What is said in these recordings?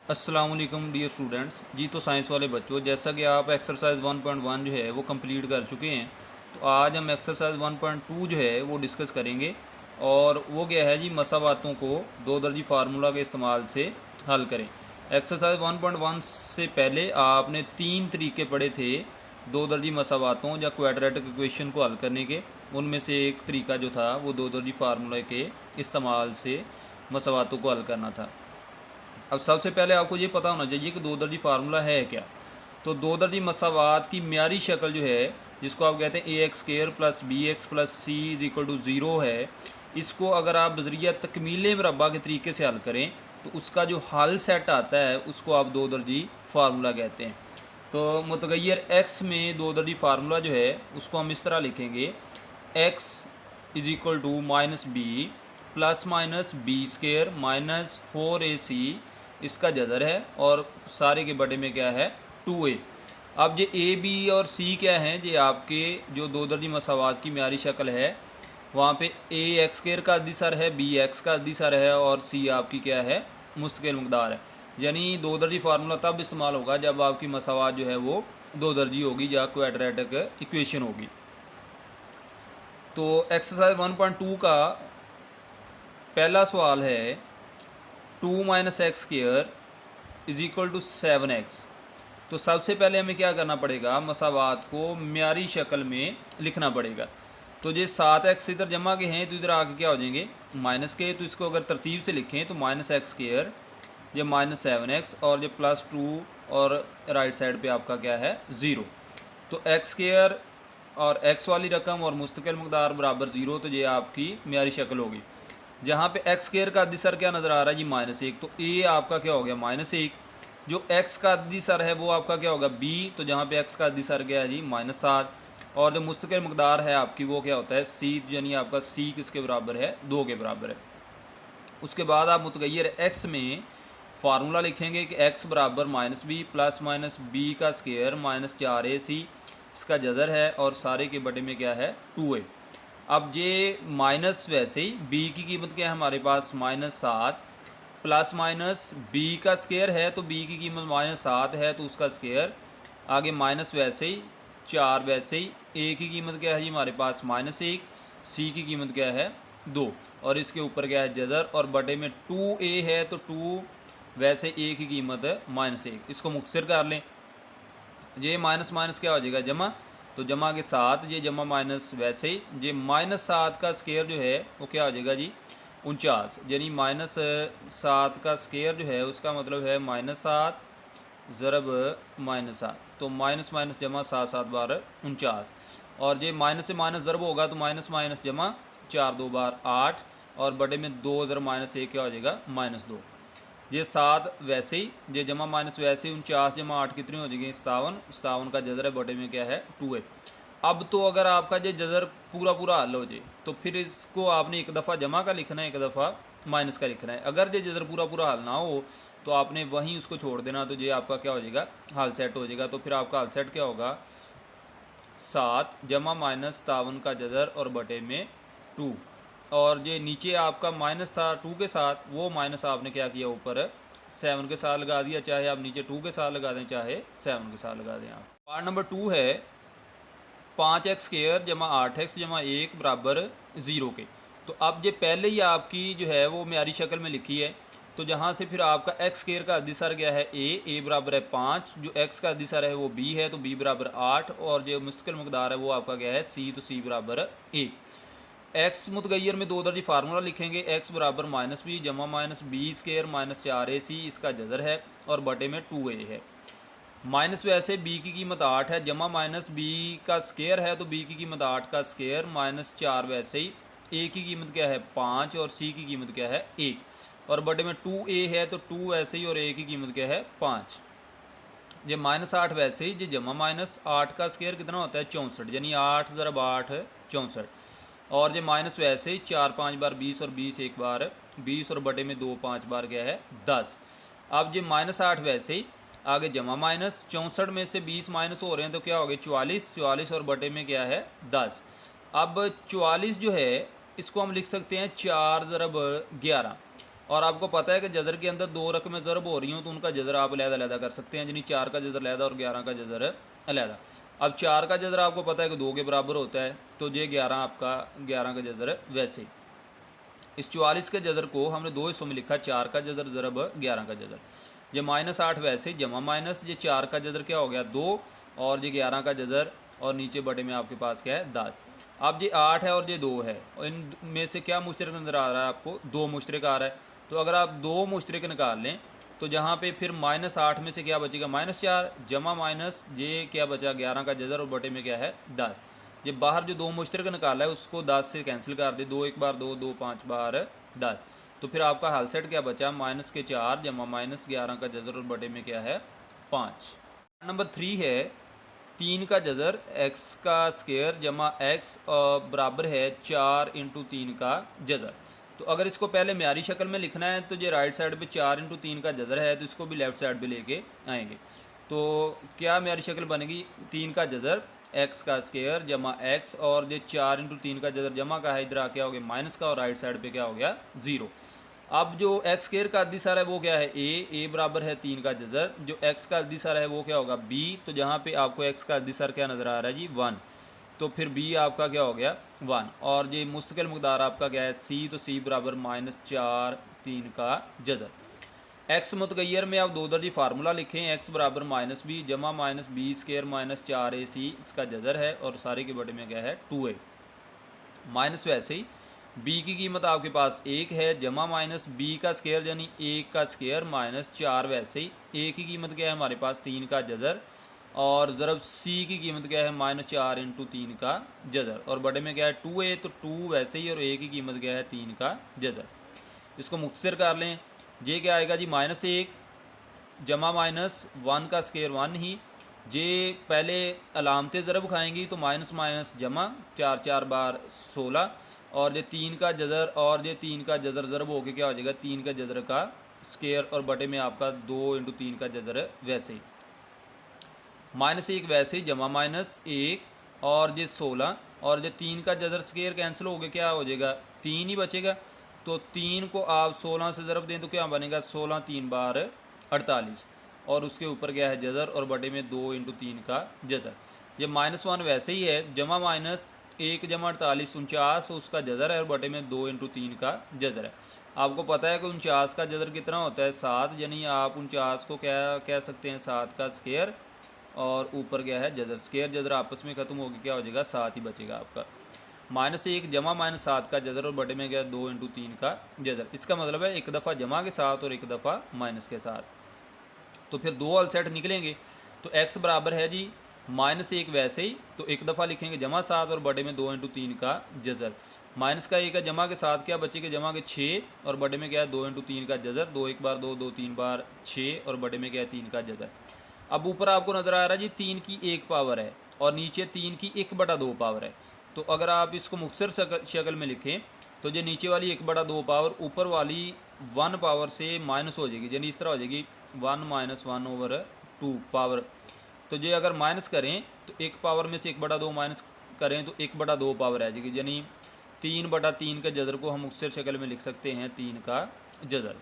अस्सलाम वालेकुम dear students जी। तो साइंस वाले बच्चों, जैसा कि आप एक्सरसाइज 1.1 जो है वो कंप्लीट कर चुके हैं, तो आज हम एक्सरसाइज 1.2 जो है वो डिस्कस करेंगे। और वो क्या है जी, मसावातों को दो दर्जी फार्मूला के इस्तेमाल से हल करें। एक्सरसाइज 1.1 से पहले आपने तीन तरीके पढ़े थे दो दर्जी मसावातों या क्वाड्रेटिक इक्वेशन को हल करने के। उनमें से एक तरीका जो था वो दो दर्जी फार्मूला के इस्तेमाल से मसावातों को हल करना था। अब सबसे पहले आपको ये पता होना चाहिए कि दो दर्जी फार्मूला है क्या। तो दो दर्जी मसावात की म्यारी शक्ल जो है, जिसको आप कहते हैं a x square plus b x plus c is equal to zero है, इसको अगर आप बजरिया तकमील मरबा के तरीके से हल करें तो उसका जो हल सेट आता है उसको आप दो दर्जी फार्मूला कहते हैं। तो मुतगैर एक्स में दो दर्जी फार्मूला जो है उसको हम इस तरह लिखेंगे, x is equal to minus b plus minus b square minus 4ac, इसका जदर है, और सारे के बटे में क्या है 2a। अब ये ए बी और सी क्या हैं, ये आपके जो दो दर्जी मसावात की म्यारी शक्ल है, वहाँ पे ए एक्स स्केयर का अद्दीसर है, बी एक्स का अद्दीसर है, और सी आपकी क्या है मुस्तकिल मकदार है। यानी दो दर्जी फार्मूला तब इस्तेमाल होगा जब आपकी मसावात जो है वो दो दर्जी होगी या क्वाड्रेटिक इक्वेशन होगी। तो एक्सरसाइज 1.2 का पहला सवाल है, 2 minus x square is equal to 7x। तो सबसे पहले हमें क्या करना पड़ेगा, मसावात को म्यारी शक्ल में लिखना पड़ेगा। तो ये 7x इधर जमा के हैं तो इधर आके क्या हो जाएंगे माइनस के, तो इसको अगर तरतीब से लिखें तो माइनस एक्स स्केयर, ये माइनस 7x, और ये प्लस 2, और राइट साइड पे आपका क्या है 0। तो एक्स स्केयर और x वाली रकम और मुस्तकिल मकदार बराबर 0, तो ये आपकी म्यारी शक्ल होगी। जहाँ पे एक्स स्केयर का अद्दीसर क्या नज़र आ रहा है जी -1, तो ए आपका क्या हो गया -1। जो x का अद्दीसर है वो आपका क्या होगा b, तो जहाँ पे x का अद्दीसर क्या है जी -7, और जो मुस्तकिल मकदार है आपकी वो क्या होता है c, यानी आपका c किसके बराबर है 2 के बराबर है। उसके बाद आप मुतगैर x में फार्मूला लिखेंगे कि x बराबर -b प्लस माइनस बी का स्केयर -4ac, इसका जदर है, और सारे के बटे में क्या है 2a। अब ये माइनस, वैसे ही b की कीमत क्या है हमारे पास -7, प्लस माइनस b का स्केयर है, तो b की कीमत -7 है तो उसका स्केयर, आगे माइनस वैसे ही 4, वैसे ही a की कीमत क्या है जी हमारे पास -1, c की कीमत क्या है 2, और इसके ऊपर क्या है जदर, और बटे में 2a है तो 2, वैसे a की कीमत है -1। इसको मुख्तसर कर लें, ये माइनस माइनस क्या हो जाएगा जमा, तो जमा के साथ ये जमा माइनस वैसे ही, ये -7 का स्केयर जो है वो क्या हो जाएगा जी 49, यानी -7 का स्केयर जो है उसका मतलब है -7 ज़रब -7, तो माइनस माइनस जमा 7 7 बार 49, और ये माइनस से माइनस ज़रब होगा तो माइनस माइनस जमा 4 2 बार 8, और बटे में 2 ज़रब -1 क्या हो जाएगा -2। ये 7 वैसे ही, ये जमा माइनस वैसे ही, 49 जमा 8 कितनी हो जाएगी 57, 57 का जजर है, बटे में क्या है 2a। अब तो अगर आपका ये जजर पूरा पूरा हल हो जाए तो फिर इसको आपने एक दफ़ा जमा का लिखना है, एक दफ़ा माइनस का लिखना है। अगर ये जजर पूरा पूरा हल ना हो तो आपने वहीं उसको छोड़ देना, तो ये आपका क्या हो जाएगा हल सेट हो जाएगा। तो फिर आपका हल सेट क्या होगा 7 जमा माइनस 57 का जजर और बटे में 2, और ये नीचे आपका माइनस था 2 के साथ, वो माइनस आपने क्या किया ऊपर 7 के साथ लगा दिया, चाहे आप नीचे 2 के साथ लगा दें चाहे 7 के साथ लगा दें। आप पार्ट नंबर 2 है 5x स्केयर जमा 8x जमा 1 बराबर 0 के। तो अब ये पहले ही आपकी जो है वो म्यारी शक्ल में लिखी है, तो जहाँ से फिर आपका x स्केयर का अद्दीसर क्या है a बराबर है 5, जो x का अद्दीसर है वो b है तो b बराबर 8, और जो मुस्तकिल मकदार है वो आपका क्या है c, तो c बराबर 1। एक्स मुतगैर में दो दर्जी फार्मूला लिखेंगे, एक्स बराबर -b जमा माइनस बी स्केयर -4ac, इसका जदर है, और बटे में 2a है। माइनस वैसे b की कीमत 8 है, जमा माइनस b का स्केयर है तो b की कीमत 8 का स्केयर, -4 वैसे ही, a की कीमत क्या है 5, और c की कीमत क्या है 1, और बटे में 2a है तो 2 वैसे ही, और a की कीमत क्या है 5। ये -8 वैसे ही, ये जमा -8 का स्केयर कितना होता है 64, यानी 8 ज़रब 8 64, और ये माइनस वैसे ही 4 5 बार 20, और 20 एक बार 20, और बटे में 2 5 बार क्या है 10। अब ये -8 वैसे ही, आगे जमा माइनस 64 में से 20 माइनस हो रहे हैं तो क्या हो गया 44, 44, और बटे में क्या है 10। अब 44 जो है इसको हम लिख सकते हैं 4 ज़रब 11, और आपको पता है कि जज़र के अंदर दो रकमें ज़रब हो रही हों तो उनका जज़र आप अलग-अलग कर सकते हैं, यानी 4 का जज़र अलग और 11 का जज़र अलग। अब 4 का जज़र आपको पता है कि 2 के बराबर होता है, तो ये 11 आपका 11 का जज़र वैसे। इस 44 के जज़र को हमने दो हिस्सों में लिखा, 4 का जज़र ज़रब 11 का जज़र। ये -8 वैसे जमा माइनस ये 4 का जज़र क्या हो गया 2 और ये 11 का जज़र और नीचे बटे में आपके पास क्या है 10। अब ये 8 है और ये 2 है और इन में से क्या मुश्तरक नज़र आ रहा है आपको, 2 मुश्तरक आ रहा है। तो अगर आप 2 मुश्तरक निकाल लें तो जहाँ पे फिर -8 में से क्या बचेगा -4 जमा माइनस ये क्या बचा 11 का जज़र और बटे में क्या है 10। ये बाहर जो 2 मुश्तरक निकाला है उसको 10 से कैंसिल कर दे, 2 एक बार 2, 2 5 बार 10। तो फिर आपका हल सेट क्या बचा -4 जमा -11 का जज़र और बटे में क्या है 5। नंबर 3 है 3 का जज़र x का स्क्वायर जमा x बराबर है 4 × 3 का जज़र। तो अगर इसको पहले म्यारी शक्ल में लिखना है तो ये राइट साइड पे 4 × 3 का जज़र है, तो इसको भी लेफ़्ट साइड पे लेके आएंगे। तो क्या म्यारी शक्ल बनेगी 3 का जज़र x का स्क्वायर जमा x और ये 4 × 3 का जज़र जमा का है, इधर आ क्या हो गया माइनस का और राइट साइड पे क्या हो गया 0। अब जो x स्क्वायर का अद्दीसर है वो क्या है a बराबर है 3 का जज़र, जो x का अद्दीसर है वो क्या होगा b। तो जहाँ पे आपको x का अद्दीसर क्या नज़र आ रहा है जी 1, तो फिर b आपका क्या हो गया 1 और ये मुस्तकिल मकदार आपका क्या है c, तो c बराबर -4 3 का जज़र। x मुतगैर में आप दो दर्जी फार्मूला लिखें, x बराबर -b जमा -b स्क्वायर -4ac इसका जज़र है और सारे के बटे में क्या है 2a माइनस। वैसे ही b की कीमत आपके पास 1 है जमा -b का स्क्वायर यानी 1 का स्क्वायर -4। वैसे ही a की कीमत क्या है हमारे पास 3 का जज़र और ज़रब c की कीमत क्या है -4 × 3 का जज़र और बटे में क्या है 2a, तो 2 वैसे ही और a की कीमत क्या है 3 का जज़र। इसको मुख्तसर कर लें, ये क्या आएगा जी -1 जमा -1 का स्क्वायर 1 ही, ये पहले अलामत ज़रब खाएंगी तो माइनस माइनस जमा 4 4 बार 16 और ये 3 का जज़र और ये 3 का जज़र ज़रब हो के क्या हो जाएगा 3 का जज़र का स्क्वायर और बटे में आपका 2 × 3 का जज़र वैसे ही -1 वैसे ही जमा -1 और ये 16 और ये 3 का जज़र स्क्वायर कैंसिल हो गया, क्या हो जाएगा 3 ही बचेगा। तो 3 को आप 16 से ज़रब दें तो क्या बनेगा 16 3 बार 48 और उसके ऊपर क्या है जज़र और बटे में 2 × 3 का जज़र। ये -1 वैसे ही है जमा -1 जमा 48 49 उसका जज़र है और बटे में 2 × 3 का जज़र है। आपको पता है कि 49 का जज़र कितना होता है 7, यानी आप 49 को क्या कह सकते हैं 7 का स्क्वायर और ऊपर क्या है जज़र, स्क्वायर जज़र आपस में ख़त्म होगी क्या हो जाएगा 7 ही बचेगा आपका। -1 जमा -7 का जज़र और बटे में क्या 2 × 3 का जज़र। इसका मतलब है एक दफ़ा जमा के साथ और एक दफ़ा माइनस के साथ। तो फिर दो हल सेट निकलेंगे तो x बराबर है जी -1 वैसे ही, तो एक दफ़ा लिखेंगे जमा 7 और बटे में 2 × 3 का जज़र। माइनस का 1 है जमा के साथ क्या बचेगा जमा के 6 और बटे में क्या है 2 × 3 का जज़र, 2 एक बार 2 2 3 बार 6 और बटे में क्या है 3 का जज़र। अब ऊपर आपको नज़र आ रहा है जी 3 की 1 पावर है और नीचे 3 की 1/2 पावर है। तो अगर आप इसको मुख्तसर शक्ल में लिखें तो जो नीचे वाली 1/2 पावर ऊपर वाली 1 पावर से माइनस हो जाएगी, यानी इस तरह हो जाएगी 1 - 1/2 पावर। तो ये अगर माइनस करें तो 1 पावर में से 1/2 माइनस करें तो 1/2 पावर आ जाएगी, यानी 3/3 के जज़र को हम मुख्तसर शक्ल में लिख सकते हैं 3 का जज़र।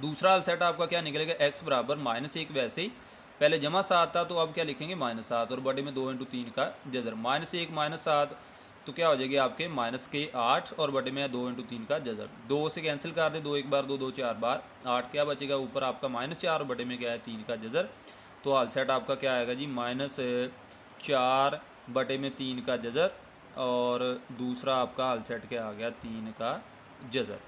दूसरा हल सेट आपका क्या निकलेगा x बराबर -1 वैसे ही पहले जमा 7 था तो अब क्या लिखेंगे -7 और बटे में 2 × 3 का जज़र। -1 - 7 तो क्या हो जाएगी आपके -8 और बटे में 2 × 3 का जज़र। 2 से कैंसिल कर दे, 2 एक बार 2 2 4 बार 8 क्या बचेगा ऊपर आपका -4 और बटे में क्या है 3 का जज़र। तो हल सेट आपका क्या आएगा जी -4 बटे में 3 का जज़र और दूसरा आपका हल सेट क्या आ गया 3 का जज़र।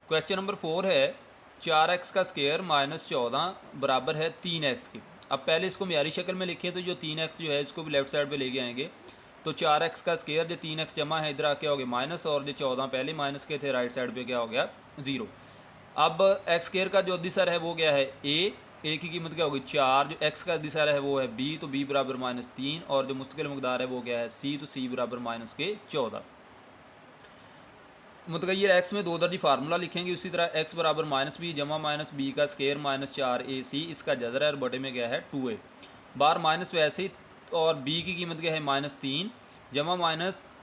क्वेश्चन नंबर 4 है 4x का स्क्वायर -14 बराबर है 3x के। अब पहले इसको म्यारी शक्ल में लिखें तो जो 3x जो है इसको भी लेफ्ट साइड पे लेके आएंगे। तो 4x का स्क्वायर जो 3x जमा है इधर आके हो गया माइनस और जो 14 पहले माइनस के थे राइट साइड पे क्या हो गया 0। अब x स्क्वायर का जो अद्दीसर है वो क्या है a की कीमत क्या होगी 4, जो x का अद्दीसर है वो है b, तो b बराबर -3 और जो मुस्तकिल मकदार है वो क्या है c, तो c बराबर -14। मुतगैर x में दो दर्जी फार्मूला लिखेंगे, उसी तरह x बराबर -b जमा -b का स्क्वायर -4ac इसका जज़र है और बटे में क्या है 2a बार माइनस वैसे ही और b की कीमत क्या है -3 जमा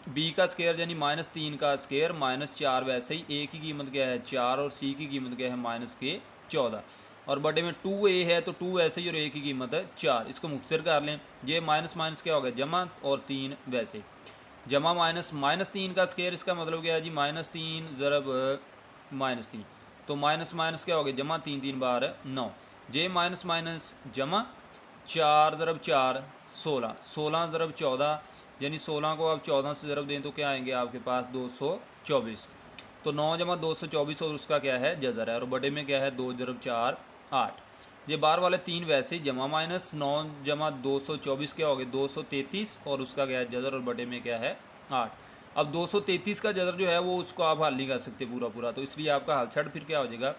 बी का स्केयर यानी -3 का स्केयर -4 वैसे ही, ए की कीमत क्या है 4 और सी की कीमत क्या है -14 और बटे में 2a है तो 2 वैसे ही और ए की कीमत है 4। इसको मुख्तसर कर लें, ये माइनस माइनस क्या हो गया जमा और 3 वैसे जमा -3 का स्केयर, इसका मतलब क्या है जी -3 ज़रब -3, तो माइनस माइनस क्या हो गया जमा, 3 3 बार 9, जे माइनस माइनस जमा 4 ज़रब 4 16, 16 ज़रब 14 यानी 16 को आप 14 से ज़रब दें तो क्या आएंगे आपके पास 224, तो 9 जमा 224 और उसका क्या है जज़र है और बड़े में क्या है 2 ज़रब 4 8। ये बार वाले 3 वैसे ही जमा माइनस 9 जमा 224 क्या हो गया 233 और उसका क्या है जज़र और बटे में क्या है 8। अब 233 का जज़र जो है वो उसको आप हल नहीं कर सकते पूरा पूरा, तो इसलिए आपका हल छठ फिर क्या हो जाएगा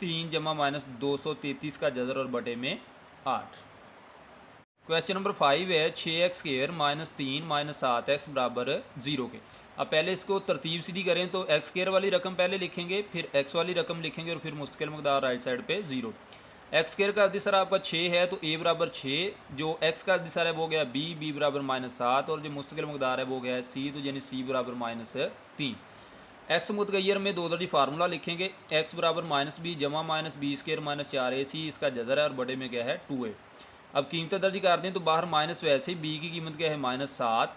3 जमा माइनस 233 का जज़र और बटे में 8। क्वेश्चन नंबर 5 है 6x स्क्वायर -3 -7x बराबर 0 के। अब पहले इसको तरतीब सीधी करें तो एक्स स्क्वायर वाली रकम पहले लिखेंगे, फिर एक्स वाली रकम लिखेंगे और फिर मुस्तकिल मकदार राइट साइड पे 0। एक्स स्क्वायर का अदिसर आपका 6 है तो a बराबर 6, जो एक्स का अदिसर है वो गया b बराबर -7 और जो मुस्तकिल मकदार है वो गया है c, तो यानी c बराबर -3। एक्स मुतगैर में दो दर्जी फार्मूला लिखेंगे, एक्स बराबर -b जमा -b स्क्वायर -4ac, इसका जज़र है और बड़े में क्या है 2a। अब कीमतें दर्ज कर दें तो बाहर माइनस वैसे ही बी की कीमत क्या है -7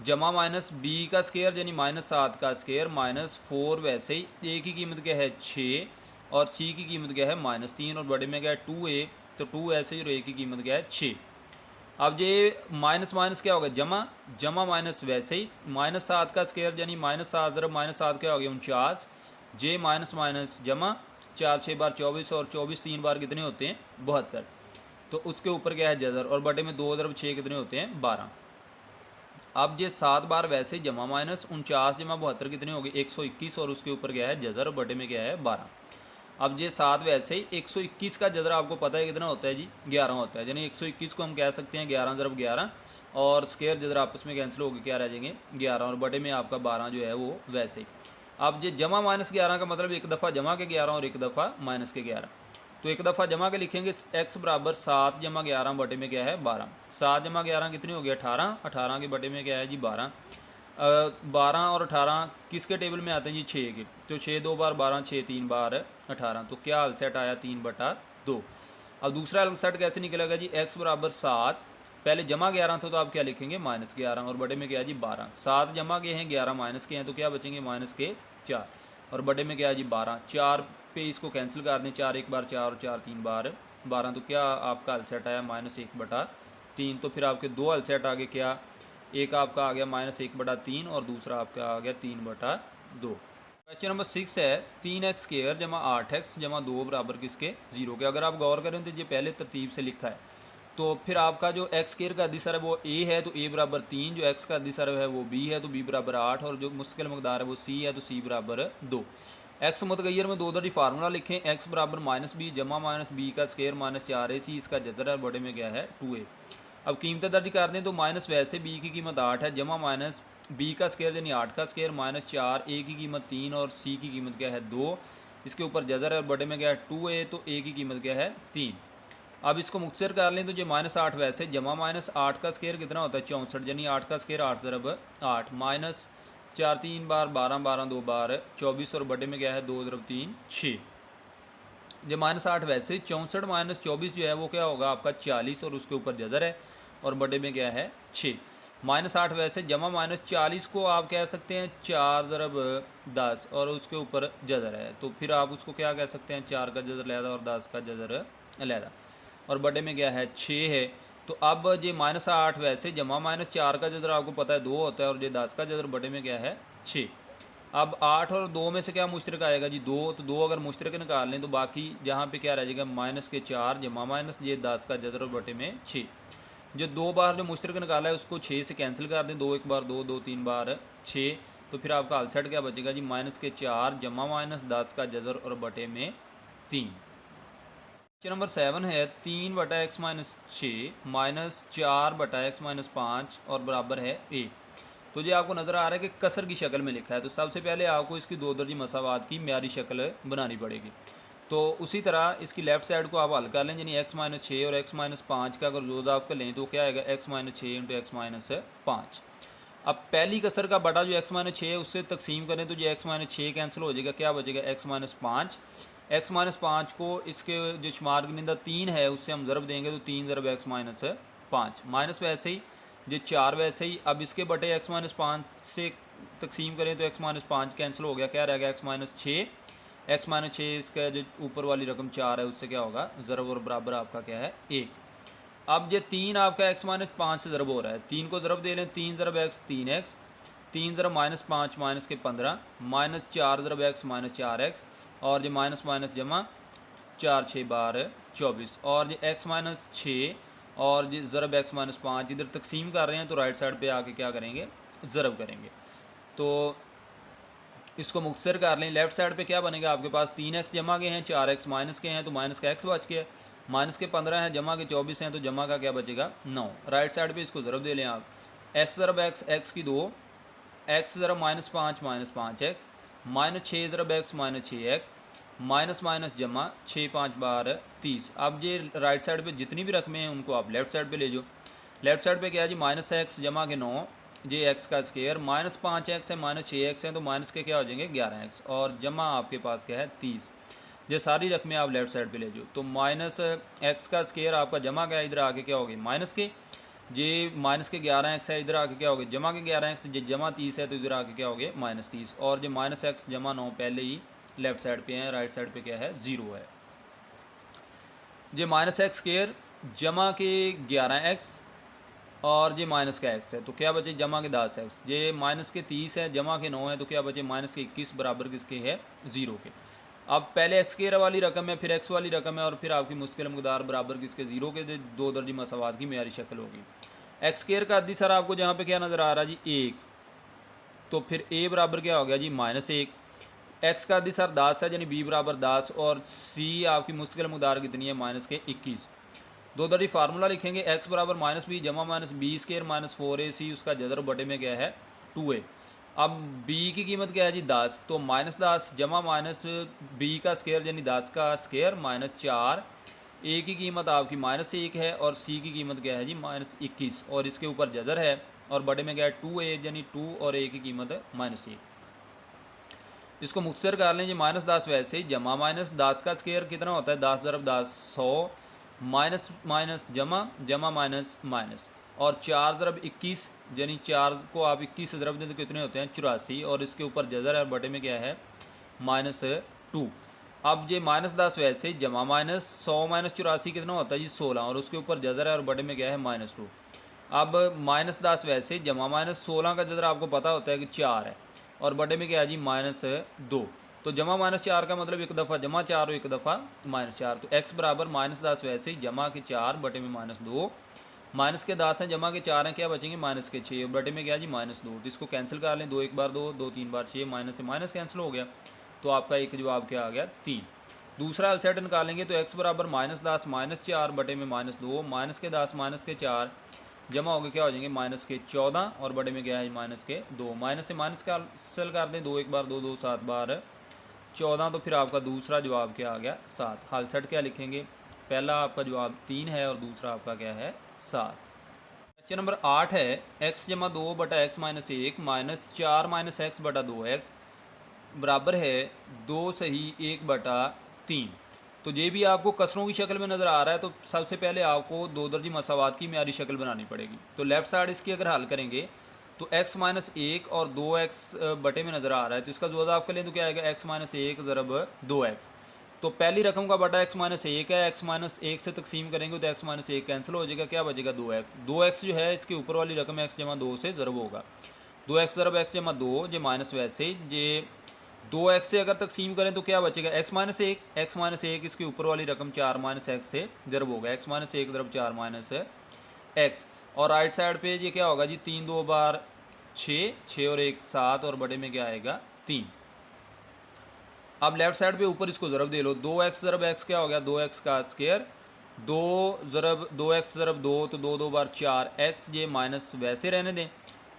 जमा -b का स्केयर यानी -7 का स्केयर -4 वैसे ही, ए की कीमत क्या है 6 और सी की कीमत क्या है -3 और बड़े में क्या है 2a, तो 2 ऐसे ही और ए की कीमत क्या है 6। अब ये माइनस माइनस क्या होगा जमा, जमा माइनस वैसे ही -7 का स्केयर यानी -7 ज़रब -7 क्या हो गया 49, जे माइनस माइनस जमा 4 6 बार 24 और 24 3 बार कितने होते हैं 72, तो उसके ऊपर क्या है जज़र और बटे में 2 ज़रब 6 कितने होते हैं 12। अब ये 7 बार वैसे जमा माइनस 49 जमा 72 कितने हो गए 121 और उसके ऊपर क्या है जज़र और बटे में क्या है 12। अब ये 7 वैसे ही 121 का जज़र आपको पता है कितना होता है जी 11 होता है, यानी 121 को हम कह सकते हैं 11 ज़रब 11 और स्केयर जज़र आपस में कैंसिल होकर क्या रह जाएंगे 11 और बटे में आपका 12 जो है वो वैसे ही। अब ये जमा -11 का मतलब एक दफ़ा जमा के 11 और एक दफ़ा माइनस के 11, तो एक दफ़ा जमा के लिखेंगे x बराबर 7 जमा 11 बटे में क्या है 12, 7 जमा 11 कितनी हो गया 18, 18 के बटे में क्या है जी 12, 12 और 18 किसके टेबल में आते हैं जी 6 के, तो 6 2 बार 12 6 3 बार 18, तो क्या हल सेट आया 3/2। अब दूसरा हल सेट कैसे निकलेगा जी x बराबर 7, पहले जमा 11 था तो आप क्या लिखेंगे -11 और बटे में क्या है जी 12, 7 जमा के हैं 11 माइनस के हैं तो क्या बचेंगे -4 और बटे में क्या है जी 12, 4 पे इसको कैंसिल कर दें, 4 1 बार 4 और 4 3 बार 12, तो क्या आपका हल सेट आया -1/3। तो फिर आपके दो हल सेट आ गए, क्या एक आपका आ गया -1/3 और दूसरा आपका आ गया 3/2। क्वेश्चन नंबर 6 है 3x स्क्वायर जमा 8x जमा 2 बराबर किसके 0 के। अगर आप गौर करें तो ये पहले तरतीब से लिखा है, तो फिर आपका जो एक्स स्क्वायर का अदिसर है वो a है तो a बराबर 3, जो x का अदिसर है वो b है तो b बराबर 8 और जो मुस्तकिल मकदार है वो c है तो c बराबर 2। एक्स मुतगैर में दो दर्जी फार्मूला लिखें, एक्स बराबर -b जमा -b का स्क्वायर -4ac, इसका जज़र है बड़े में क्या है 2a। अब कीमतें दर्ज कर दें तो माइनस वैसे b की कीमत 8 है जमा -b का स्क्वायर यानी 8 का स्क्वायर -4, a की कीमत 3 और c की कीमत क्या है 2, इसके ऊपर जज़र है बड़े में क्या है 2a, तो a की कीमत क्या है 3। अब इसको मुख्तसर कर लें तो ये -8 वैसे जमा -8 का स्क्वायर कितना होता है 64, यानी 8 का स्क्वायर 8 ज़रब 8 माइनस 4 3 बार 12 12 2 बार 24 और बटे में क्या है 2 ज़रब 3 6। ये -8 वैसे 64 - 24 जो है वो क्या होगा आपका 40 और उसके ऊपर जज़र है और बटे में क्या है 6। -8 वैसे जमा -40 को आप कह सकते हैं 4 ज़रब 10 और उसके ऊपर जज़र है, तो फिर आप उसको क्या कह सकते हैं 4 का जज़र अलहदा और 10 का जज़र अलहदा और बटे में क्या है 6 है। तो अब ये -8 वैसे जमा -4 का जज़र आपको पता है 2 होता है और ये 10 का जज़र बटे में क्या है 6। अब 8 और 2 में से क्या मुश्तरक आएगा जी 2, तो 2 अगर मुश्तरक निकाल लें तो बाकी जहाँ पे क्या रह जाएगा -4 जमा माइनस ये 10 का जज़र और बटे में 6। जो 2 बार जो मुश्तरक निकाला है उसको 6 से कैंसिल कर दें, 2 1 बार 2 2 3 बार 6, तो फिर आपका हल सेट क्या बचेगा जी -4 जमा -10 का जज़र और बटे में 3। क्वेश्चन नंबर 7 है 3/x-6 -4/x-5 और बराबर है a। तो ये आपको नज़र आ रहा है कि कसर की शक्ल में लिखा है, तो सबसे पहले आपको इसकी दो दर्जी मसावात की म्यारी शक्ल बनानी पड़ेगी। तो उसी तरह इसकी लेफ़्ट साइड को आप हल कर लें, यानी x-6 और x-5 का अगर रोज़ आप कर लें तो क्या आएगा x-6 × x-5। अब पहली कसर का बटा जो x माइनस 6 है उससे तकसीम करें तो जो x माइनस 6 कैंसिल हो जाएगा, क्या बचेगा x माइनस 5। x माइनस 5 को इसके जो शुमार की निंदा 3 है उससे हम ज़रब देंगे तो 3 ज़रब x माइनस 5 माइनस वैसे ही जो 4 वैसे ही। अब इसके बटे x माइनस 5 से तकसीम करें तो x माइनस 5 कैंसिल हो गया, क्या रह गया x माइनस 6। x माइनस 6 इसका जो ऊपर वाली रकम 4 है उससे क्या होगा ज़रब और बराबर आपका क्या है 1। अब ये 3 आपका x माइनस 5 से ज़रब हो रहा है, 3 को ज़रब दे लें, 3 ज़रब x 3x, 3 ज़रब माइनस 5 माइनस के 15 माइनस 4 ज़रब x माइनस 4x और जो माइनस माइनस जमा 4 6 12 24 और जो x माइनस 6 और जो ज़रब x माइनस 5 इधर तकसीम कर रहे हैं तो राइट साइड पे आके क्या करेंगे ज़रब करेंगे। तो इसको मुख्तसर कर लें, लेफ्ट साइड पे क्या बनेगा आपके पास 3x जमा के हैं, 4x माइनस के हैं तो माइनस का x बच गया, माइनस के 15 हैं जमा के 24 हैं तो जमा का क्या बचेगा 9। राइट साइड पे इसको ज़रब दे लें आप, x ज़रब x की 2, x ज़रब माइनस 5x माइनस 6 ज़रब x minus 6x minus minus जमा 6 5 12 30। अब ये राइट साइड पे जितनी भी रकमें हैं उनको आप लेफ़्ट साइड पे ले जाओ। लेफ़्ट साइड पे क्या है जी माइनस x जमा के 9 ये x का स्क्वायर माइनस 5x है माइनस 6x है तो माइनस के क्या हो जाएंगे 11x और जमा आपके पास क्या है 30। ये सारी रकमें आप लेफ़्ट साइड पे ले जाओ तो माइनस x का स्क्वायर आपका जमा क्या इधर आके क्या होगी माइनस के, ये माइनस के 11x है इधर आके क्या होगा जमा के 11x, ये जमा 30 है तो इधर आके क्या हो गया माइनस 30 और जो माइनस x जमा 9 पहले ही लेफ़्ट साइड पे है, राइट साइड पे क्या है 0 है। ये माइनस एक्स स्क्वायर जमा के 11x और ये माइनस का x है तो क्या बचे जमा के 10x, ये माइनस के 30 है जमा के 9 है तो क्या बचे माइनस के 21 बराबर किसके है 0 के। अब पहले x स्क्वायर वाली रकम है फिर x वाली रकम है और फिर आपकी मुश्किल मकदार बराबर किसके 0 के, दो दर्जी मसावात की मेयारी शक्ल होगी। x स्क्वायर का अद्दी सर आपको जहाँ पे क्या नज़र आ रहा है जी 1, तो फिर a बराबर क्या हो गया जी माइनस 1, x का अद्दी सर 10 है यानी b बराबर 10 और c आपकी मुश्किल मकदार कितनी है माइनस के 21। दो दरी फार्मूला लिखेंगे x बराबर माइनस बी जमा minus b square minus 4ac उसका जदर बटे में क्या है 2a। अब b की कीमत क्या है जी 10 तो माइनस 10 जमा माइनस b का स्क्वायर यानी 10 का स्क्वायर माइनस 4, a की कीमत आपकी माइनस 1 है और c की कीमत क्या है जी माइनस 21 और इसके ऊपर जदर है और बटे में क्या है 2a यानी 2 और a की कीमत है माइनस 1। इसको मुख्तसर कर लें जी माइनस 10 वैसे ही जमा माइनस 10 का स्क्वायर कितना होता है 10 ज़रब 10 100 माइनस माइनस जमा जमा माइनस माइनस और 4 ज़रब 21 यानी 4 को आप 21 से ज़रब दें तो कितने होते हैं 84 और इसके ऊपर जज़र है और बटे में क्या है माइनस 2। अब ये माइनस 10 वैसे ही जमा माइनस 100 माइनस 84 कितना होता है जी 16 और उसके ऊपर जज़र है और बटे में क्या है माइनस 2। अब माइनस 10 वैसे ही जमा माइनस 16 का जज़र आपको पता होता है कि 4 है और बटे में क्या है जी माइनस 2। तो जमा माइनस 4 का मतलब एक दफ़ा जमा 4 और एक दफ़ा माइनस 4 तो x बराबर माइनस 10 वैसे ही जमा के 4 बटे में माइनस 2, माइनस के 10 हैं जमा के 4 हैं क्या बचेंगे माइनस के 6 और बटे में क्या जी माइनस 2। तो इसको कैंसिल कर लें 2 एक बार 2 2 3 बार 6 माइनस से माइनस कैंसिल हो गया तो आपका एक जवाब क्या आ गया 3। दूसरा अलसेट निकालेंगे तो x बराबर माइनस 10 माइनस 4 बटे में माइनस 2 माइनस के 10 माइनस के 4 जमा हो गए क्या हो जाएंगे माइनस के 14 और बटे में क्या है माइनस के 2, माइनस से माइनस कैंसिल कर दें 2 एक बार 2 2 7 बार 14 तो फिर आपका दूसरा जवाब क्या आ गया 7। हाल सेट क्या लिखेंगे पहला आपका जवाब 3 है और दूसरा आपका क्या है 7। क्वेश्चन नंबर 8 है x जमा 2 बटा x minus 1 minus 4 minus x बटा 2x बराबर है 2 सही 1 बटा 3। तो ये भी आपको कसरों की शक्ल में नज़र आ रहा है तो सबसे पहले आपको दो दर्जी मसावात की म्यारी शक्ल बनानी पड़ेगी। तो लेफ़्ट साइड इसकी अगर हल करेंगे तो x माइनस 1 और 2x बटे में नज़र आ रहा है तो इसका जोड़ा आपके लिए तो क्या आएगा x माइनस 1 ज़रब 2x। तो पहली रकम का बटा x माइनस 1 है, x माइनस 1 से तकसीम करेंगे तो x माइनस 1 कैंसिल हो जाएगा, क्या बचेगा 2x। 2x जो है इसके ऊपर वाली रकम x जमा 2 से ज़रब होगा, 2x ज़रब x जमा 2 ये माइनस वैसे ये 2x से अगर तकसीम करें तो क्या बचेगा x माइनस 1, x माइनस 1 इसके ऊपर वाली रकम 4 माइनस x से ज़रब होगा, x माइनस 1 ज़रब 4 माइनस x और राइट साइड पे ये क्या होगा जी 3 2 बार 6 6 और 1 7 और बटे में क्या आएगा 3। अब लेफ्ट साइड पे ऊपर इसको ज़रब दे लो 2x ज़रब x क्या हो गया 2x का स्क्वायर 2 ज़रब 2x ज़रब 2 तो 2 2 बार 4x ये माइनस वैसे रहने दें,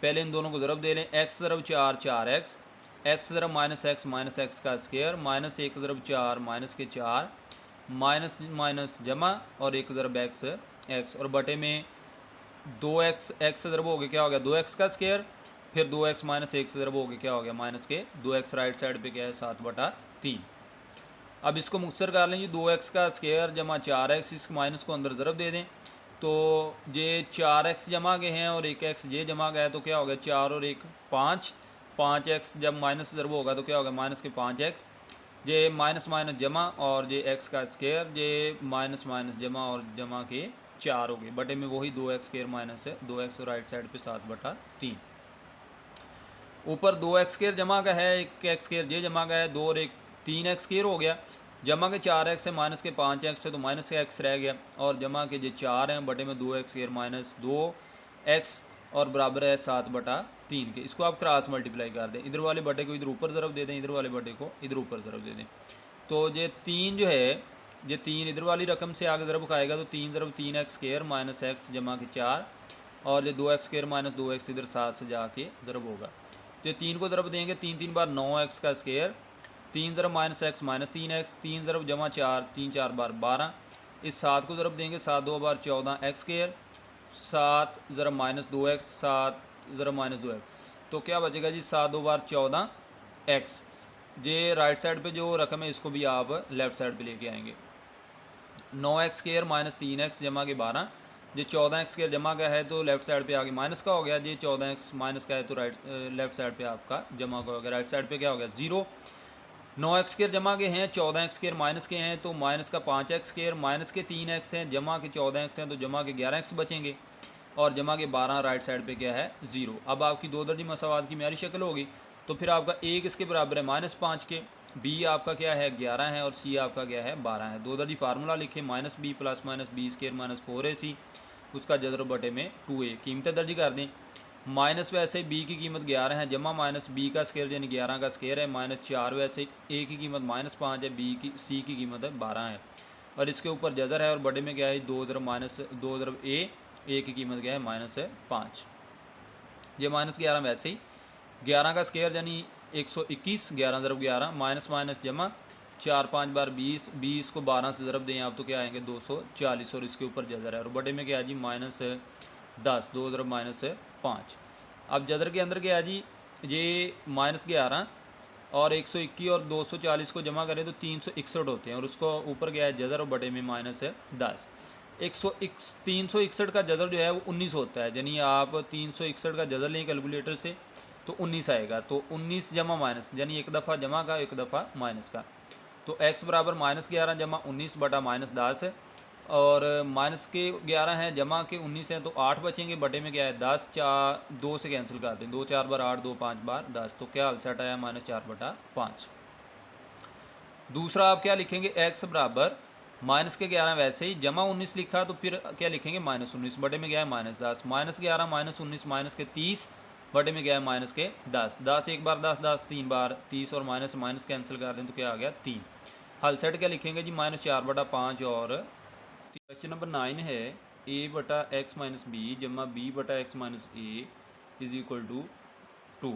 पहले इन दोनों को ज़रब दे लें x ज़रब 4 4x x ज़रब माइनस x का स्क्वायर माइनस 1 ज़रब 4 माइनस के 4 माइनस माइनस जमा और 1 ज़रब x और बटे में 2x x ज़रब हो गया क्या हो गया 2x का स्क्वायर फिर 2x माइनस 1 से ज़रब हो गया, क्या हो गया माइनस के 2x, राइट साइड पे क्या है 7/3। अब इसको मुख्तसर कर लें जी, 2x का स्क्वायर जमा 4x, इस माइनस को अंदर ज़रब दे दें तो ये 4x जमा गए हैं और 1x ये जमा गया है, तो क्या हो गया 4 और 1 5, 5x जब माइनस ज़रब होगा तो क्या होगा माइनस के 5x, ये माइनस माइनस जमा और ये x का स्क्वायर, ये माइनस माइनस जमा और जमा के 4 हो गए, बटे में वही 2x स्क्वायर माइनस है 2x और राइट साइड पे 7/3। ऊपर 2x स्क्वायर जमा का है, 1x स्क्वायर ये जमा का है, 2 और 1 3x स्क्वायर हो गया, जमा के 4x है माइनस के 5x है तो माइनस के x रह गया, और जमा के जो 4 हैं बटे में 2x स्क्वायर माइनस 2x और बराबर है 7/3 के। इसको आप क्रॉस मल्टीप्लाई कर दें, इधर वाले बटे को इधर ऊपर ज़रब दे दें, इधर वाले बटे को इधर ऊपर ज़रब दे दें, तो ये 3 जो है ये 3 इधर वाली रकम से आगे ज़रब खाएगा तो 3 ज़रब 3x स्क्वायर माइनस x जमा के 4, और ये 2x स्क्वायर माइनस 2x इधर 7 से जाके ज़रब होगा, तो 3 को ज़रब देंगे 3 3 बार 9x का स्क्वायर, 3 ज़रब माइनस x माइनस 3x, 3 ज़रब जमा 4 3 4 बार 12, इस 7 को ज़रब देंगे 7 2 बार 14x स्क्वायर, 7 ज़रब माइनस 2x 7 ज़रब माइनस 2x, तो क्या बचेगा जी 7 2 बार 14x। ये राइट साइड पे जो रकम है इसको भी आप लेफ़्ट साइड पे लेके आएंगे, 9x स्क्वायर माइनस 3x जमा के 12, ये 14x स्क्वायर जमा का है तो लेफ्ट साइड पे आगे माइनस का हो गया, ये 14x माइनस का है तो राइट लेफ्ट साइड पे आपका जमा का हो गया, राइट साइड पे क्या हो गया 0। 9x स्क्वायर जमा के हैं, 14x स्क्वायर माइनस के हैं तो माइनस का 5x स्क्वायर, माइनस के 3x हैं, जमा के 14x हैं तो जमा के 11x बचेंगे, और जमा के 12 राइट साइड पे क्या है 0। अब आपकी दो दर्जी मसावात की म्यारी शक्ल होगी, तो फिर आपका a किसके बराबर है -5 के, b आपका क्या है 11 है और c आपका क्या है 12 है। दो दर्जी फार्मूला लिखे -b plus minus b square minus 4ac, उसका जज़र बटे में 2a, कीमतें दर्ज कर दें। माइनस वैसे b की कीमत 11 है, जमा माइनस b का स्क्वायर यानी 11 का स्क्वायर है, -4 वैसे a की कीमत -5 है, c की कीमत है 12 है, और इसके ऊपर जज़र है और बटे में क्या है 2 ज़रब a की कीमत क्या है -5। ये -11 वैसे ही 11 का स्क्वायर यानी 121, 11 ज़रब 11 माइनस माइनस जमा 4 5 बार 20, 20 को 12 से ज़रब दें आप तो क्या आएंगे 240, और इसके ऊपर जज़र है और बटे में क्या है जी -10, 2 ज़रब -5। अब जज़र के अंदर क्या है जी, ये -11 और 121 और 240 को जमा करें तो 361 होते हैं, और उसको ऊपर क्या है जज़र और बटे में -10। 361 का जज़र जो है वो 19 होता है, यानी आप 361 का जज़र लें कैलकुलेटर से तो 19 आएगा, तो 19 जमा माइनस यानी एक दफ़ा जमा का एक दफ़ा माइनस का, तो x बराबर -11 जमा 19 बटा -10 है, और माइनस के 11 हैं जमा के 19 हैं तो 8 बचेंगे, बटे में क्या है 10, 4 2 से कैंसिल कर दें, 2 4 बार 8, 2 5 बार 10, तो क्या अलसट आया -4/5। दूसरा आप क्या लिखेंगे x बराबर माइनस के 11 वैसे ही जमा 19 लिखा तो फिर क्या लिखेंगे -19, बटे में क्या है -10, -11 -19 माइनस के 30 बटे में क्या है -10, 10 एक बार 10 10 3 बार 30 और माइनस माइनस कैंसिल कर दें तो क्या आ गया 3। हल सेट क्या लिखेंगे जी -4/5 और क्वेश्चन नंबर 9 है a/x - b जमा b/x - a is equal to 2।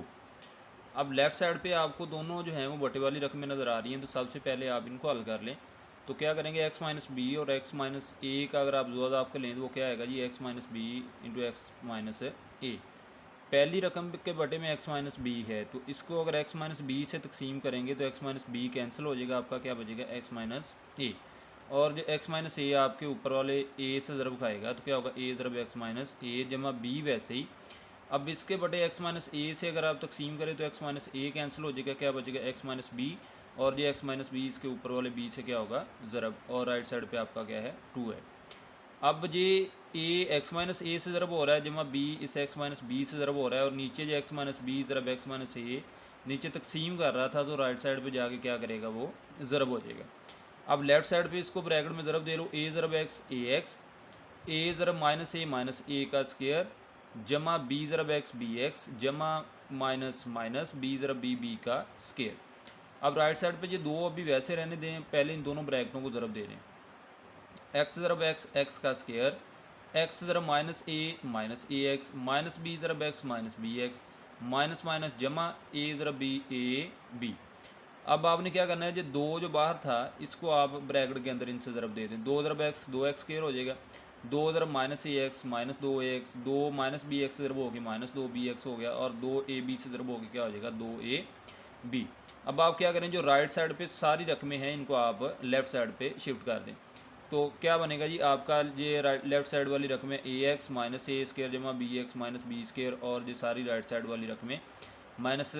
अब लेफ़्ट साइड पे आपको दोनों जो हैं वो बटे वाली रकमें नज़र आ रही हैं, तो सबसे पहले आप इनको हल कर लें। तो क्या करेंगे x - b और x - a का अगर आप जुज़ाफ़ कर लें तो वो क्या आएगा जी x - b into x - a। पहली रकम के बटे में x - b है तो इसको अगर x - b से तकसीम करेंगे तो x - b कैंसिल हो जाएगा, आपका क्या बचेगा x - a, और जो x - a आपके ऊपर वाले a से ज़रब खाएगा तो क्या होगा a ज़रब x - a जमा b वैसे ही। अब इसके बटे x - a से अगर आप तकसीम करें तो x - a कैंसिल हो जाएगा, क्या बचेगा x - b, और ये x - b इसके ऊपर वाले b से क्या होगा ज़रब, और राइट साइड पे आपका क्या है 2 है। अब ये a x - a से ज़रब हो रहा है जमा b इस x - b से ज़रब हो रहा है, और नीचे जो x - b ज़रब x - a नीचे तकसीम कर रहा था तो राइट साइड पे जाके क्या करेगा वो ज़रब हो जाएगा। अब लेफ़्ट साइड पे इसको ब्रैकेट में ज़रब दे लो, a ज़रब x ax, a ज़रब -a का स्क्वायर जमा b ज़रब x bx जमा माइनस माइनस b ज़रब b का स्क्वायर। अब राइट साइड पे ये दो अभी वैसे रहने दें, पहले इन दोनों ब्रैकेटों को ज़रब दे दें, x ज़रब x का square, x ज़रब -a ax minus b ज़रब x bx minus minus जमा a ज़रब b। अब आपने क्या करना है, जो दो जो बाहर था इसको आप ब्रैकेट के अंदर इनसे ज़रब दे दें, 2 ज़रब x 2x स्क्वायर हो जाएगा, 2 ज़रब माइनस ए एक्स माइनस 2 दो माइनस बी एक्स ज़रब होगी माइनस 2 bx हो गया, और 2ab से ज़रब होगी क्या हो जाएगा 2ab। अब आप क्या करें, जो राइट साइड पे सारी रकमें हैं इनको आप लेफ़्ट साइड पे शिफ्ट कर दें। तो क्या बनेगा जी आपका, ये राइट लेफ़्ट साइड वाली रकमें a x minus a square जमा b x minus b square, और ये सारी राइट साइड वाली रकमें माइनस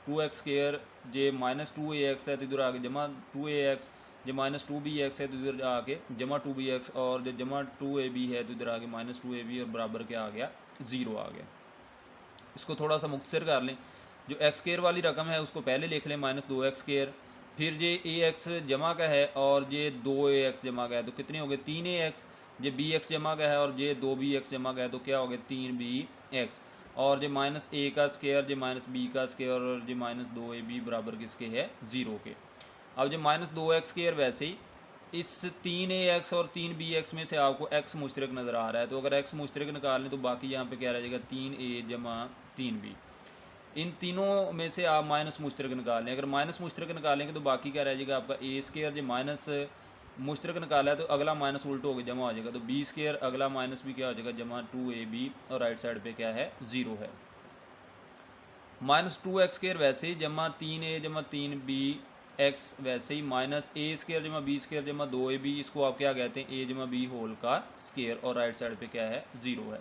2x स्क्र जे माइनस 2ax है तो इधर आके जमा 2ax, जो माइनस 2bx है तो इधर आके जमा 2bx, और जो जमा 2ab है तो इधर आके माइनस 2ab, और बराबर क्या आ गया 0 आ गया। इसको थोड़ा सा मुख्तसर कर लें, जो एक्स स्क्र वाली रकम है उसको पहले लिख लें माइनस 2x स्क्र, फिर ये ए एक्स जमा का है और ये 2ax जमा का है तो कितने हो गए 3ax, ये bx जमा का है और ये 2bx जमा का है तो क्या हो गया 3bx, और ये माइनस ए का स्क्र ये माइनस बी का स्क्र और ये माइनस 2ab बराबर किसके है 0 के। अब जो माइनस 2x स्क्र वैसे ही इस 3ax और 3bx में से आपको x मुश्तरक नज़र आ रहा है, तो अगर x मुश्तरक निकाल लें तो बाकी यहाँ पे क्या रह जाएगा 3a जमा 3b। इन तीनों में से आप माइनस मुश्तरक निकाल लें, अगर माइनस मुश्तरक निकालेंगे तो बाकी क्या रह जाएगा आपका ए स्क्र, जो माइनस मुश्तरक निकाला है तो अगला माइनस उल्ट होकर जमा हो जाएगा, तो बी स्क्र अगला माइनस भी क्या हो जाएगा जमा 2ab, और राइट साइड पे क्या है 0 है। माइनस 2x स्क्र वैसे ही जमा 3a जमा 3b एक्स वैसे ही माइनस ए स्क्र जमा बी स्क्र जमा 2ab, इसको आप क्या कहते हैं a जमा बी होल का स्क्र, और राइट साइड पे क्या है 0 है।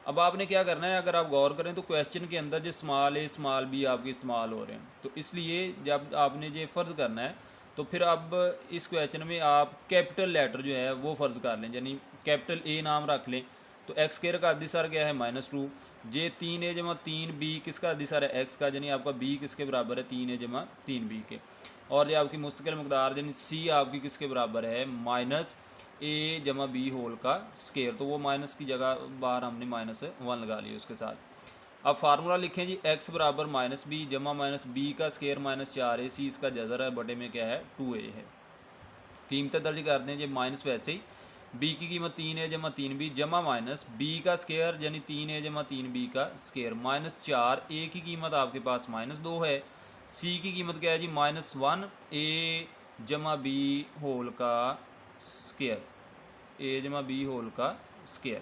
अब आपने क्या करना है, अगर आप गौर करें तो क्वेश्चन के अंदर जो स्मॉल ए स्मॉल बी आपके इस्तेमाल हो रहे हैं, तो इसलिए जब आपने ये फ़र्ज़ करना है तो फिर अब इस क्वेश्चन में आप कैपिटल लेटर जो है वो फ़र्ज़ कर लें, यानी कैपिटल ए नाम रख लें। तो एक्स स्क्र का अदिसर क्या है -2, जे 3a जमा 3b किसका अदिसर है x का, यानी आपका b किसके बराबर है 3a जमा 3b के, और ये आपकी मुस्तकिल मकदार यानी c आपकी किसके बराबर है माइनस a जमा बी होल का स्क्र, तो वो माइनस की जगह बाहर हमने -1 लगा लिया उसके साथ। अब फार्मूला लिखें जी x बराबर -b जमा माइनस बी का स्क्र माइनस 4a, c इसका जज़र है बटे में क्या है 2a है। कीमतें दर्ज कर दें जी, माइनस वैसे ही b की कीमत 3a जमा 3b जमा माइनस b का स्क्र यानी 3a जमा 3b का स्क्र माइनस 4, a की कीमत आपके पास -2 है, c की कीमत क्या है जी -1 a जमा b होल का स्क्र, a जमा b होल का स्क्र।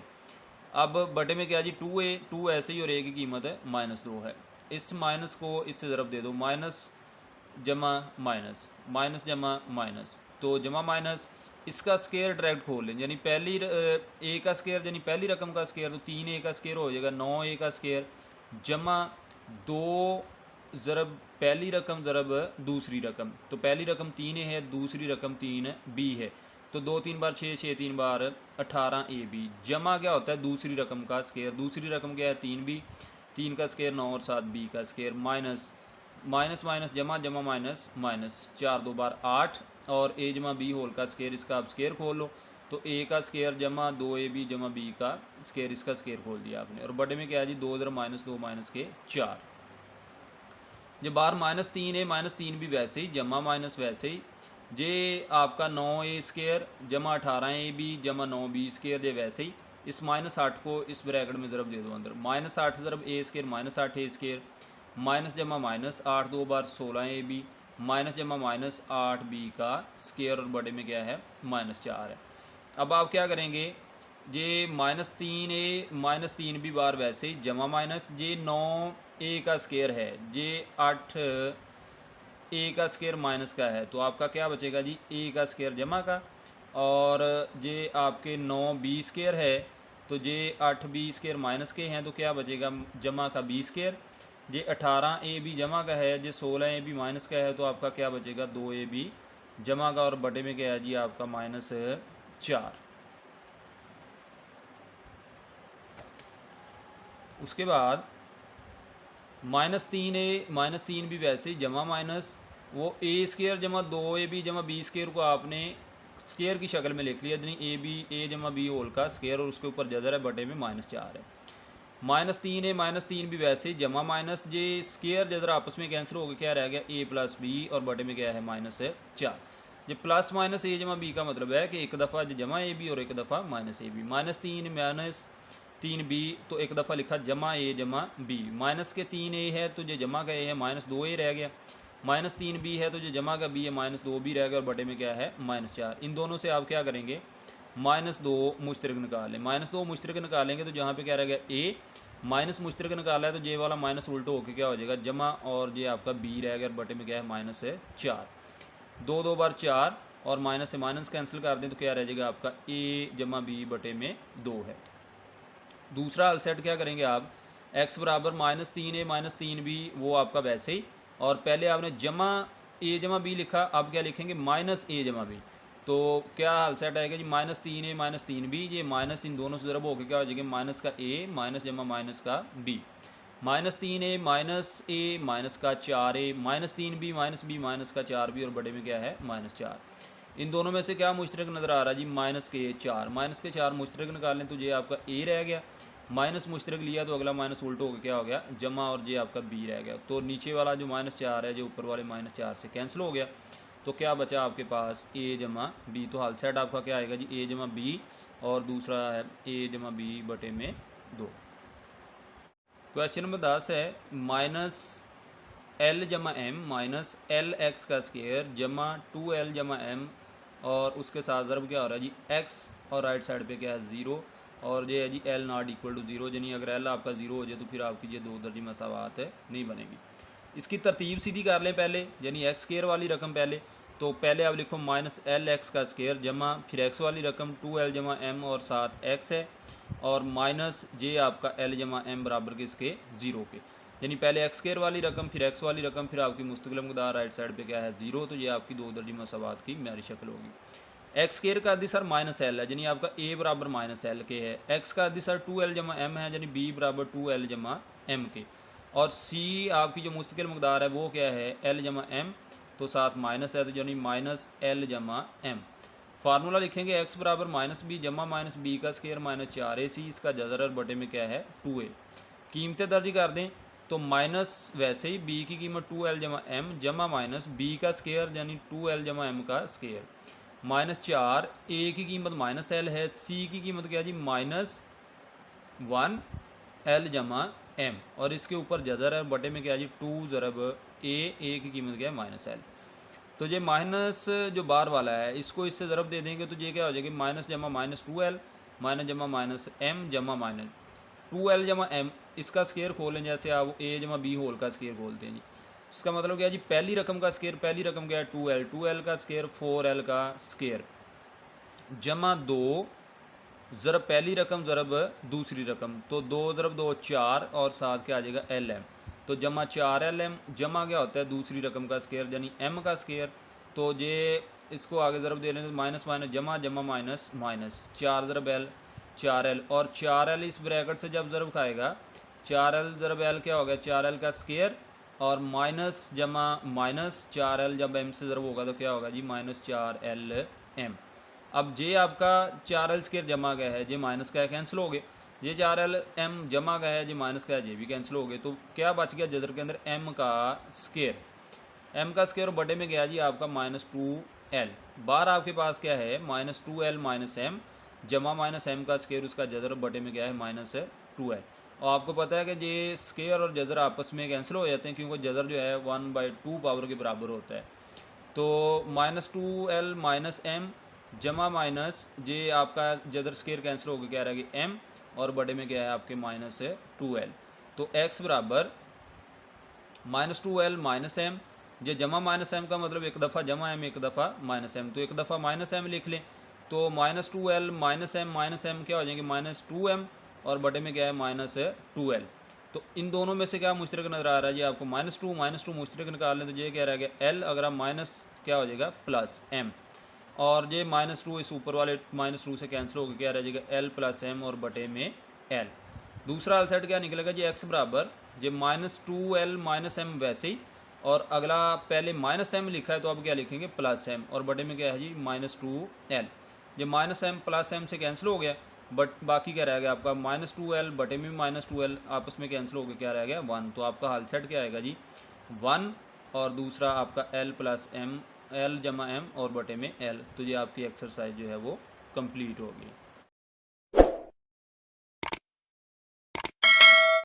अब बटे में क्या जी 2 ऐसे ही, और a की कीमत है -2 है। इस माइनस को इससे ज़रब दे दो, माइनस जमा माइनस माइनस जमा माइनस, तो जमा माइनस इसका स्क्र डायरेक्ट खोल लें, यानी पहली ए का स्क्र यानी पहली रकम का स्क्र, तो 3a का स्क्र हो जाएगा 9a का स्क्र जमा 2 ज़रब पहली रकम ज़रब दूसरी रकम, तो पहली रकम 3a है दूसरी रकम 3b है, तो 2 3 बार 6 6 3 बार 18ab जमा क्या होता है दूसरी रकम का स्क्र, दूसरी रकम क्या है 3b, 3 का स्क्र 9 और 7b का स्क्र माइनस माइनस माइनस जमा जमा माइनस माइनस 4 2 बार 8, और a जमा बी होल का स्क्र, इसका आप स्क्र खोल लो, तो a का स्क्र जमा 2ab जमा b का स्क्र, इसका स्क्र खोल दिया आपने, और बटे में क्या है जी 2 ज़र -2 माइनस के 4। जब बार -3a -3b वैसे ही जमा माइनस वैसे ही, जे आपका 9a स्क्र जमा 18ab जमा 9b स्क्र, जे वैसे ही इस -8 को इस ब्रैकेट में ज़रब दे दो अंदर, -8 ज़रब a square -8a square minus जमा माइनस 8 2 बार 16ab माइनस जमा माइनस 8b का स्क्र, और बड़े में क्या है -4 है। अब आप क्या करेंगे, ये -3a -3b बार वैसे ही जमा माइनस, ये 9a का स्क्र है, ये 8a का स्क्र माइनस का है, तो आपका क्या बचेगा जी a का स्क्र जमा का, और ये आपके 9b स्क्र है, तो ये 8b स्क्र माइनस के हैं, तो क्या बचेगा जमा का b स्क्र, ये 18ab जमा का है, ये 16ab माइनस का है, तो आपका क्या बचेगा 2ab जमा का, और बटे में क्या है जी आपका -4। उसके बाद -3a -3b वैसे ही जमा माइनस वो a स्क्र जमा 2ab जमा b स्क्र को आपने स्क्र की शक्ल में लिख लिया, यानी a जमा b होल का स्क्र, और उसके ऊपर जज़र है बटे में -4 है। -3a -3b वैसे ही जमा माइनस, ये स्क्र जज़र आपस में कैंसिल हो गया, क्या रह गया a प्लस b, और बटे में क्या है -4। ये प्लस माइनस a जमा b का मतलब है कि एक दफ़ा जमा ab और एक दफ़ा -3 -3b, तो एक दफ़ा लिखा जमा a जमा b, माइनस के 3a है तो ये जमा का a है -2a रह गया, -3b है तो ये जमा का b है -2b रह गया, और बटे में क्या है -4। इन दोनों से आप क्या करेंगे, -2 मुश्तरक निकालें। -2 मुश्तरक निकालेंगे तो जहाँ पे क्या रहेगा ए, माइनस मुश्तरक निकाला है तो जे वाला माइनस उल्टो होकर क्या हो जाएगा जमा, और ये आपका बी रहेगा और बटे में क्या है -4। 2 2 बार 4 और माइनस से माइनस कैंसिल कर दें तो क्या रह जाएगा आपका ए जमा बी बटे में 2 है। दूसरा हल सेट क्या करेंगे आप, x बराबर -3a -3b वो आपका वैसे ही, और पहले आपने जमा a जमा बी लिखा, अब क्या लिखेंगे -a जमा बी। तो क्या हल सेट आएगा जी -3a -3b, ये माइनस इन दोनों से ज़रब होकर क्या हो जाएगा माइनस का a माइनस जमा माइनस का b, -3a माइनस का 4a -3b माइनस का 4b और बड़े में क्या है -4। इन दोनों में से क्या मुश्तरक नज़र आ रहा है जी -4, -4 मुश्तरक निकालें तो ये आपका a रह गया, माइनस मुश्तरक लिया तो अगला माइनस उल्टो होकर क्या हो गया जमा, और ये आपका b रह गया। तो नीचे वाला जो -4 है जो ऊपर वाले -4 से कैंसिल हो गया, तो क्या बचा आपके पास a जमा बी। तो हल सेट आपका क्या आएगा जी a जमा बी, और दूसरा है a जमा बी बटे में 2। क्वेश्चन नंबर 10 है -l जमा m माइनस एल एक्स का स्केयर जमा 2l जमा m, और उसके साथ ज़रब क्या हो रहा है जी x, और राइट साइड पे क्या है 0, और ये है जी l नॉट इक्वल टू 0, यानी अगर l आपका 0 हो जाए तो फिर आपकी ये 2 दर्जी मसावात नहीं बनेगी। इसकी तरतीब सीधी कर लें पहले, यानी एक्स स्केयर वाली रकम पहले, तो पहले आप लिखो -l(x) का स्केयर जमा फिर x वाली रकम 2l जमा m और साथ x है, और माइनस जे आपका l जमा m बराबर के इसके 0 के, यानी पहले एक्स स्केयर वाली रकम फिर x वाली रकम फिर आपकी मुस्तकिल मकदार राइट साइड पे क्या है 0, तो ये आपकी 2 दर्जी मसावात की म्यारी शक्ल होगी। एक्स स्केयर का अदिसर -l है, यानी आपका a बराबर -l के है, x का अदिसर 2l जमा m है, यानी b बराबर 2l जमा m के, और c आपकी जो मुस्तकिल मकदार है वो क्या है l जमा m, तो साथ माइनस है तो यानी -l जमा m। फार्मूला लिखेंगे x बराबर -b जमा -b का स्केयर -4ac, इसका जज़र बटे में क्या है 2a। कीमतें दर्ज कर दें तो माइनस वैसे ही b की कीमत 2l जमा m जमा माइनस b का स्केयर यानी 2l जमा m का स्केयर, -4 a की कीमत -l है, c की कीमत क्या जी -1l जमा m, और इसके ऊपर जज़र है बटे में क्या जी 2 ज़रब a की कीमत क्या है -l। तो ये माइनस जो बार वाला है इसको इससे ज़रब दे देंगे तो ये क्या हो जाएगी माइनस जमा -2l माइनस जमा -m जमा -2l जमा m, इसका स्केयर खोलें जैसे आप a जमा b होल का स्केयर खोलते हैं जी। इसका मतलब क्या है जी पहली रकम का स्केयर, पहली रकम क्या है 2l का स्केयर 4l का स्केयर जमा 2 ज़रब पहली रकम ज़रब दूसरी रकम, तो 2 ज़रब 2 4 और साथ क्या आ जाएगा lm, तो जमा 4lm जमा क्या होता है दूसरी रकम का स्केयर यानी m का स्केयर, तो ये इसको आगे ज़रब दे लें तो माइनस माइनस जमा जमा माइनस माइनस 4 ज़रब l 4l, और 4l इस ब्रैकेट से जब ज़रब खाएगा 4l ज़रब l क्या हो गया 4l का स्केयर, और माइनस जमा माइनस 4l जब m से ज़रब होगा तो क्या होगा जी -4lm। अब जे आपका 4l स्केयर जमा गया है, जे माइनस का है कैंसिल हो गए, ये 4lm जमा गया है, जे माइनस का है जे भी कैंसिल हो गए, तो क्या बच गया जदर के अंदर m का स्केयर बटे में गया जी आपका -2l, बार आपके पास क्या है -2l -m जमा -m का स्केयर, उसका जदर बटे में गया है -2l। और आपको पता है कि ये स्केयर और जज़र आपस में कैंसिल हो जाते हैं क्योंकि जज़र जो है 1/2 पावर के बराबर होता है, तो -2l -m जमा माइनस जे आपका जदर स्केयर कैंसिल हो गया क्या रहेगी m, और बड़े में क्या है आपके -2l, तो x बराबर -2l -m, जे जमा -m का मतलब एक दफ़ा जमा m एक दफ़ा -m, तो एक दफ़ा -m लिख लें तो -2l -m क्या हो जाएंगे -2m, और बटे में क्या है -2l। तो इन दोनों में से क्या मुश्तरक नज़र आ रहा है जी आपको -2 मुश्तरक निकाल लें तो ये क्या रहेगा l, अगर आप माइनस क्या हो जाएगा प्लस m, और ये -2 इस ऊपर वाले -2 से कैंसिल होकर क्या रह जाएगा l प्लस m और बटे में l। दूसरा अलसेट क्या निकलेगा जी x बराबर ये -2l -m वैसे ही, और अगला पहले -m लिखा है तो अब क्या लिखेंगे प्लस m, और बटे में क्या है जी -2l, ये -m प्लस m से कैंसिल हो गया, बट बाकी क्या रह गया आपका -2l बटे में -2l आपस में कैंसिल हो गया क्या रह गया 1, तो आपका हल सेट क्या आएगा जी 1, और दूसरा आपका l प्लस m l जमा m और बटे में l, तो ये आपकी एक्सरसाइज जो है वो कंप्लीट होगी।